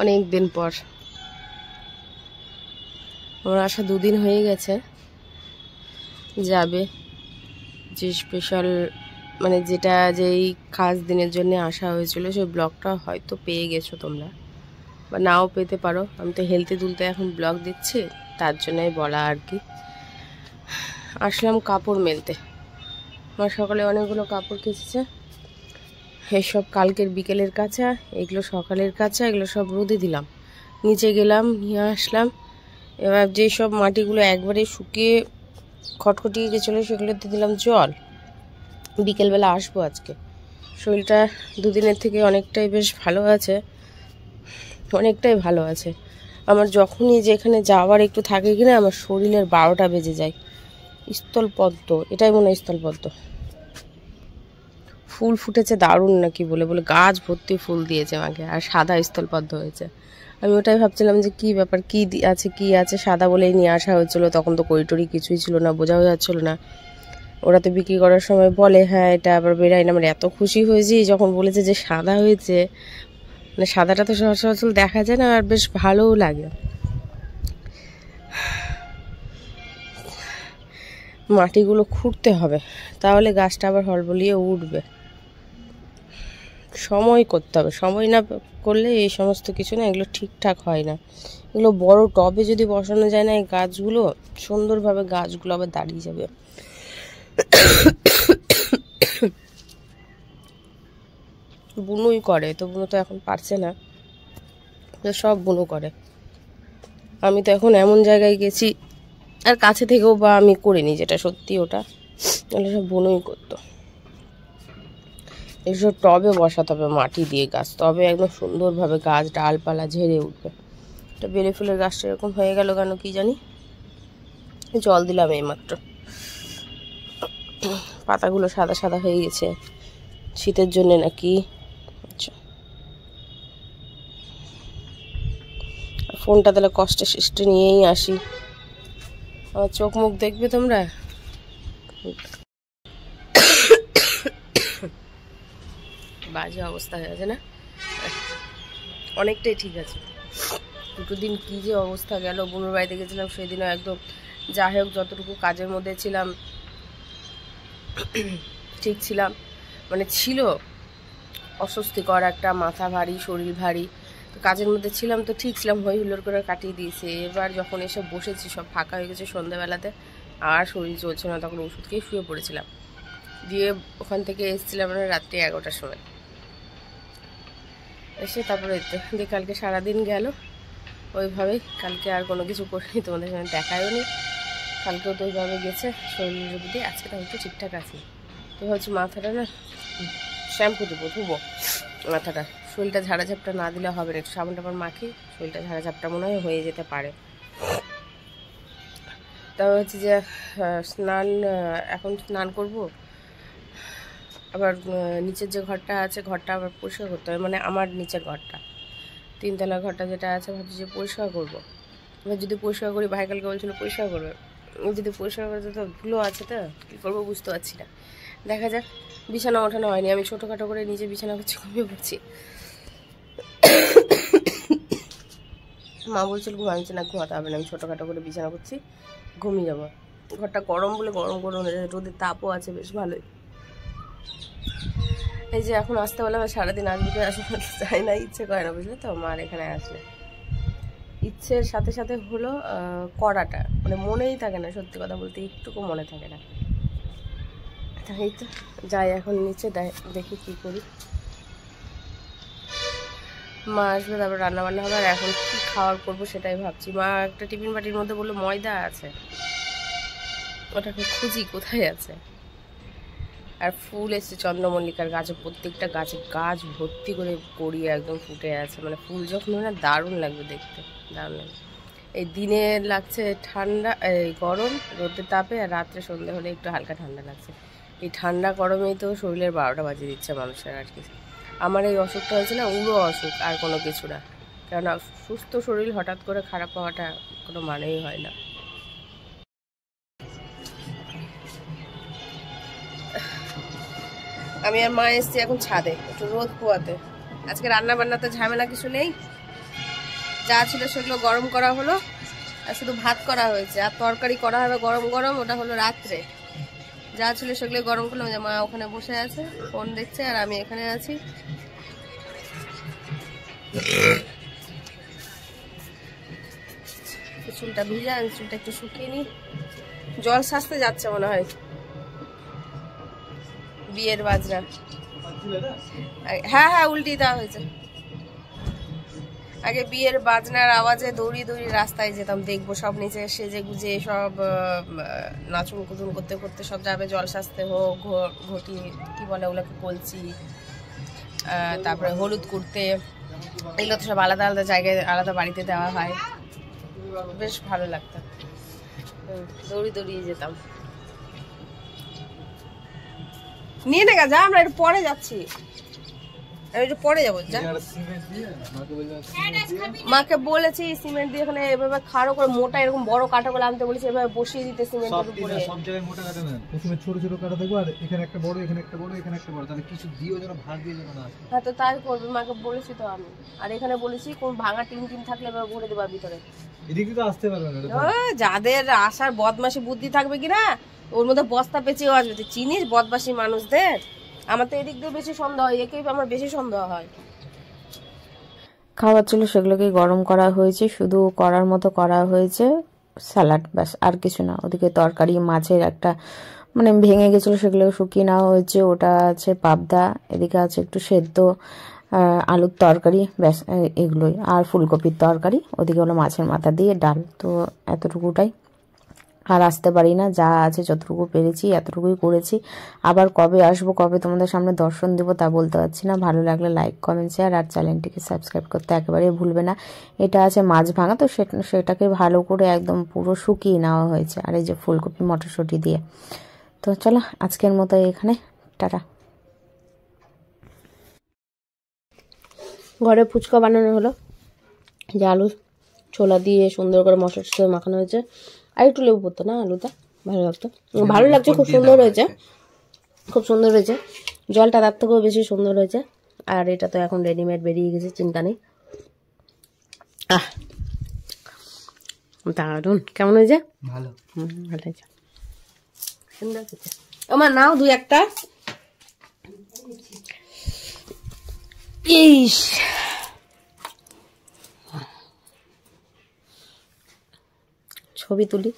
অনেক দিন পর আমার আসা 2 দিন হয়ে গেছে। যাবে যে স্পেশাল মানে যেটা যেই খাস দিনের জন্য আসা হয়েছিল সেই ব্লগটা হয়তো পেয়ে গেছো তোমরা বা নাও পেতে পারো। আমি তো হেলতে দুলতে এখন ব্লগ দিচ্ছি, তার জন্যই বলা আর কি। আসলাম কাপড় মেলতে। আমার সকালে অনেকগুলো কাপড় কেচেছে, এসব কালকের বিকেলের কাঁচা, এগুলো সকালের কাঁচা, এগুলো সব রোদে দিলাম। নিচে গেলাম, নিয়ে আসলাম। এবার যেসব মাটিগুলো একবারে শুকিয়ে খটখটিয়ে গেছিলো সেগুলোতে দিলাম জল। বিকেলবেলা আসবো আজকে। শরীরটা 2 দিনের থেকে অনেকটাই বেশ ভালো আছে, অনেকটাই ভালো আছে। আমার যখনই যেখানে যাওয়ার একটু থাকে কিনা আমার শরীরের 12টা বেজে যায়। স্থলপদ্ম, এটাই মনে হয় স্থলপদ্ম। ফুল ফুটেছে দারুণ নাকি বলে বলে গাছ ভর্তি ফুল দিয়েছে আমাকে, আর সাদা স্থলপদ্ম হয়েছে। আমি ওটাই ভাবছিলাম যে কি ব্যাপার, কি আছে সাদা বলেই নিয়ে আসা হয়েছিল। তখন তো কইটরি কিছুই ছিল না, বোঝাও যাচ্ছিল না। ওরা তো বিক্রি করার সময় বলে হ্যাঁ এটা আবার বেরাই না। আমার এত খুশি হয়েছি যখন বলেছে যে সাদা হয়েছে, মানে সাদাটা তো সচরাচর দেখা যায় না, আর বেশ ভালোও লাগে। মাটিগুলো খুঁড়তে হবে, তাহলে গাছটা আবার হলবলিয়ে উঠবে। সময় করতে হবে, সময় না করলে এই সমস্ত কিছু না, এগুলো ঠিকঠাক হয় না। এগুলো বড় টবে যদি বসানো যায় না এই গাছগুলো, সুন্দরভাবে গাছগুলো আবার দাঁড়িয়ে যাবে। বুনুই করে তো, বুনু তো এখন পারছে না, সব বুনু করে। আমি তো এখন এমন জায়গায় গেছি আর কাছে থেকেও বা আমি করিনি, যেটা সত্যি ওটা এগুলো সব বুনুই করতো। এসব টবে বসাতে হবে মাটি দিয়ে গাছ, তবে একদম সুন্দরভাবে গাছ ডালপালা ঝেড়ে উঠবে। এটা বেলে ফুলের গাছটা এরকম হয়ে গেল কেন কি জানি। জল দিলাম এইমাত্র, পাতাগুলো সাদা সাদা হয়ে গেছে, শীতের জন্য নাকি। আচ্ছা, ফোনটা তাহলে কষ্টে সৃষ্টে নিয়েই আসি। আমার চোখ মুখ দেখবে তোমরা। বাজে অবস্থা হয়ে আছে না, অনেকটাই ঠিক আছে। 2 দিন কি যে অবস্থা গেল। বুনুর বাড়িতে গেছিলাম সেদিনও একদম, যাই হোক যতটুকু কাজের মধ্যে ছিলাম ঠিক ছিলাম, মানে ছিল অস্বস্তিকর একটা, মাথা ভারী শরীর ভারী, তো কাজের মধ্যে ছিলাম তো ঠিক ছিলাম, হই হুল্লোড় করে কাটিয়ে দিয়েছে। এবার যখন এসে বসেছি সব ফাঁকা হয়ে গেছে সন্ধ্যাবেলাতে, আর শরীর চলছে না, তখন ওষুধ খেয়ে শুয়ে পড়েছিলাম। দিয়ে ওখান থেকে এসেছিলাম মানে রাত্রি 11টার সময়। এসে তারপরে দিয়ে কালকে সারাদিন গেল ওইভাবেই। কালকে আর কোনো কিছু করিনি, তোমাদের সঙ্গে দেখায়ও নি। কালকেও তো ওইভাবে গেছে শরীরের প্রতি। আজকে তো একটু ঠিকঠাক আছে, তো ভাবছি মাথাটা না শ্যাম্পু দেবো, ধুবো মাথাটা। শরীরটা ঝাড়া ঝাপটা না দিলে হবে না, একটু সাবান টাবান মাখি, শরীরটা ঝাড়া ঝাপটা মনে হয় হয়ে যেতে পারে। তারপর হচ্ছে যে এখন স্নান করব, আবার নিচের যে ঘরটা আছে ঘরটা আবার পরিষ্কার করতে হবে, মানে আমার নিচের ঘরটা, 3তলা ঘরটা যেটা আছে, ভাবছি যে পরিষ্কার করবো। এবার যদি পরিষ্কার করি, ভাই কালকে বলছিল পরিষ্কার করবে, যদি পরিষ্কার করতে তো ধুলো আছে, তো কী করবো বুঝতে পারছি না। দেখা যাক। বিছানা ওঠানো হয়নি, আমি ছোটোখাটো করে নিজে বিছানা করছি, ঘুমিয়ে পড়ছি। মা বলছিল ঘুমাচ্ছে না, ঘুমাতে হবে না, আমি ছোটোখাটো করে বিছানা করছি, ঘুমিয়ে যাবো। ঘরটা গরম বলে গরম গরম হয়ে যায়, রোদের তাপও আছে বেশ ভালোই। এই যে এখন আসতে বলে আমার সারাদিন আসবে আসলে চাই না, ইচ্ছে করে না, বুঝলে তো। মার এখানে আসলে ইচ্ছের সাথে সাথে হলো করাটা, মানে মনেই থাকে না, সত্যি কথা বলতে একটুকু মনে থাকে না। তাই তো যাই এখন নিচে, দেখি কি করি। মা আসবে, তারপর রান্না বান্না হবে, আর এখন কি খাওয়ার করবো সেটাই ভাবছি। মা একটা টিফিন বাটির মধ্যে বললো ময়দা আছে, ওটাকে খুঁজি কোথায় আছে। আর ফুল এসছে চন্দ্রমল্লিকার গাছে, প্রত্যেকটা গাছে গাছ ভর্তি করে গড়িয়ে একদম ফুটে আছে, মানে ফুল যখন হয় না দারুণ লাগবে দেখতে, দারুণ লাগবে। এই দিনে লাগছে ঠান্ডা, এই গরম রোদের তাপে, আর রাত্রে সন্ধ্যে হলে একটু হালকা ঠান্ডা লাগছে। এই ঠান্ডা গরমেই তো শরীরের 12টা বাজিয়ে দিচ্ছে মানুষের আর কি। আমার এই অসুখটা হয়েছে না, উড়ো অসুখ, আর কোনো কিছু না। কেননা সুস্থ শরীর হঠাৎ করে খারাপ হওয়াটা কোনো মানেই হয় না। আমি আর মা এসছি এখন ছাদে একটু রোদ পোয়াতে। আজকে রান্না বান্নাতে ঝামেলা কিছু নেই, যা ছিল সেগুলো গরম করা হলো, আর শুধু ভাত করা হয়েছে, আর তরকারি করা হবে গরম গরম, ওটা হলো রাত্রে। যা ছিল সেগুলো গরম করলাম। যে মা ওখানে বসে আছে ফোন দেখছে, আর আমি এখানে আছি। চুলটা ভিজা, চুলটা একটু শুকিয়ে নি। জল সাজতে যাচ্ছে মনে হয়। বিয়ের বাজনা, হ্যাঁ হ্যাঁ উল্টি দেওয়া হয়েছে। আগে বিয়ের বাজনার আওয়াজে দৌড়িয়ে দৌড়িয়ে রাস্তায় যেতাম, দেখবো সব নিচে সেজে গুজে সব নাচুন কুতুন করতে করতে সব যাবে জল সাজতে। হোক ঘটি কি বলে ওগুলোকে, কলচি, তারপরে হলুদ করতে, এগুলো তো সব আলাদা আলাদা জায়গায় আলাদা বাড়িতে দেওয়া হয়। বেশ ভালো লাগতো, দৌড়িয়ে দৌড়িয়ে যেতাম। নিয়ে নেগা যা, আমরা একটু পরে যাচ্ছি, একটু পরে যাবো। যা মাকে বলেছি সিমেন্ট দিয়ে এখানে এভাবে খাড়ো করে মোটা এরকম বড় কাঠাগুলো আনতে বলেছি, এভাবে বসিয়ে দিতে সিমেন্টের উপরে। সব জায়গায় মোটা কাটা না, প্রথমে ছোট ছোট কাটা থাকবে, আর এখানে একটা বড়, এখানে একটা বড়, এখানে একটা বড়, তাহলে কিছু দিও যেন ভাগ দিয়ে যেন না। হ্যাঁ তো তাই করবে, মাকে বলেছি তো আমি। আর এখানে বলেছি কোন ভাঙা টিন টিন থাকলে এভাবে ভরে দেবা ভিতরে। এদিক দিয়ে তো আসতে পারবে না। যাদের আসার বদমাশি বুদ্ধি থাকবে কিনা, ওর মধ্যে বস্তা পেঁচেও আসবে। তুই চিনিস বদমাশি মানুষদের? আমার তো এদিক দিয়ে বেশি সন্দেহ হয়, একেই আমার বেশি সন্দেহ হয়। খাবার ছিল সেগুলোকে গরম করা হয়েছে, শুধু করার মতো করা হয়েছে স্যালাড, ব্যাস আর কিছু না। ওদিকে তরকারি মাছের একটা মানে ভেঙে গেছিলো, সেগুলো শুকিয়ে নেওয়া হয়েছে, ওটা আছে পাবদা। এদিকে আছে একটু সেদ্ধ আলুর তরকারি, ব্যাস এগুলোই। আর ফুলকপির তরকারি, ওদিকে হলো মাছের মাথা দিয়ে ডাল। তো এতটুকুটাই, আর আসতে পারি না, যা আছে যতটুকু পেরেছি এতটুকুই করেছি। আবার কবে আসবো, কবে তোমাদের সামনে দর্শন দেবো তা বলতে পারছি না। ভালো লাগলে লাইক কমেন্ট শেয়ার আর চ্যানেলটিকে সাবস্ক্রাইব করতে একেবারেই ভুলবে না। এটা আছে মাছ ভাঙা, তো সেটাকে ভালো করে একদম পুরো শুকিয়ে নেওয়া হয়েছে, আর এই যে ফুলকপি মটরশুঁটি দিয়ে। তো চলো আজকের মতো এখানে টাটা। ঘরে ফুচকা বানানো হলো, যে আলু ছোলা দিয়ে সুন্দর করে মশলা টশলা মাখানো হয়েছে। আর একটু লেবু পড়তো না আলুটা, ভালো লাগতো। ভালো লাগছে, খুব সুন্দর হয়েছে, খুব সুন্দর হয়েছে। জলটা তার থেকেও বেশি সুন্দর হয়েছে। আর এটা তো এখন রেডিমেড বেরিয়ে গেছে, চিন্তা নেই। দারুন, কেমন হয়েছে? ভালো, ভালো হয়েছে, সুন্দর হয়েছে। আমার নাও দুই একটা। ইস, ছবি তুলি।